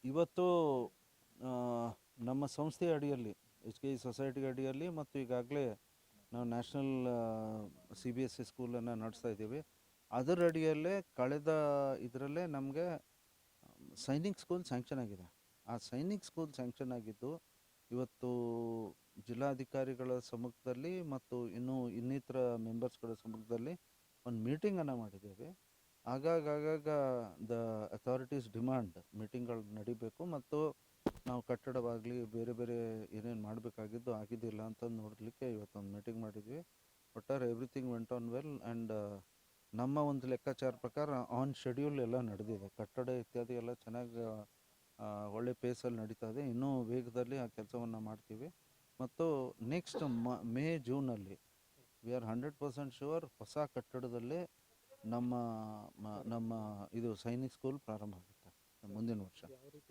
ಇವತ್ತು ಆ, ನಮ್ಮ ಸಂಸ್ಥೆಯ ಅಡಿಯಲ್ಲಿ HKE ಸೊಸೈಟಿ ಅಡಿಯಲ್ಲಿ ಮತ್ತು ಈಗಾಗಲೇ ನಾವು ನ್ಯಾಷನಲ್ CBSE ಸ್ಕೂಲನ್ನು ನಡೆಸ್ತಾ ಇದ್ದೀವಿ. ಅದರ ಅಡಿಯಲ್ಲೇ ಕಳೆದ ಇದರಲ್ಲೇ ನಮಗೆ ಸೈನಿಕ್ ಸ್ಕೂಲ್ ಸ್ಯಾಂಕ್ಷನ್ ಆಗಿದೆ. ಆ ಸೈನಿಕ್ ಸ್ಕೂಲ್ ಸ್ಯಾಂಕ್ಷನ್ ಆಗಿದ್ದು ಇವತ್ತು ಜಿಲ್ಲಾಧಿಕಾರಿಗಳ ಸಮ್ಮುಖದಲ್ಲಿ ಮತ್ತು ಇನ್ನಿತರ ಮೆಂಬರ್ಸ್ಗಳ ಸಮ್ಮುಖದಲ್ಲಿ ಒಂದು ಮೀಟಿಂಗನ್ನು ಮಾಡಿದ್ದೇವೆ. ಆಗಾಗ ದ ಅಥಾರಿಟೀಸ್ ಡಿಮಾಂಡ್ ಮೀಟಿಂಗ್ಗಳು ನಡಿಬೇಕು ಮತ್ತು ನಾವು ಕಟ್ಟಡವಾಗಲಿ ಬೇರೆ ಬೇರೆ ಏನೇನು ಮಾಡಬೇಕಾಗಿದ್ದು ಆಗಿದ್ದಿಲ್ಲ ಅಂತ ನೋಡಲಿಕ್ಕೆ ಇವತ್ತೊಂದು ಮೀಟಿಂಗ್ ಮಾಡಿದ್ವಿ. ಒಟ್ಟಾರೆ everything went on well and ನಮ್ಮ ಒಂದು ಲೆಕ್ಕಾಚಾರ ಪ್ರಕಾರ ಆನ್ ಶೆಡ್ಯೂಲ್ ಎಲ್ಲ ನಡೆದಿದೆ. ಕಟ್ಟಡ ಇತ್ಯಾದಿ ಎಲ್ಲ ಚೆನ್ನಾಗಿ ಒಳ್ಳೆ ಪೇಸಲ್ಲಿ ನಡೀತಾ ಇದೆ. ಇನ್ನೂ ವೇಗದಲ್ಲಿ ಆ ಕೆಲಸವನ್ನು ಮಾಡ್ತೀವಿ ಮತ್ತು ನೆಕ್ಸ್ಟ್ ಮೇ ಜೂನಲ್ಲಿ ವಿ ಆರ್ 100% ಶ್ಯೂರ್ ಹೊಸ ಕಟ್ಟಡದಲ್ಲೇ ನಮ್ಮ ಇದು ಸೈನಿಕ್ ಸ್ಕೂಲ್ ಪ್ರಾರಂಭ ಆಗುತ್ತೆ ಮುಂದಿನ ವರ್ಷ.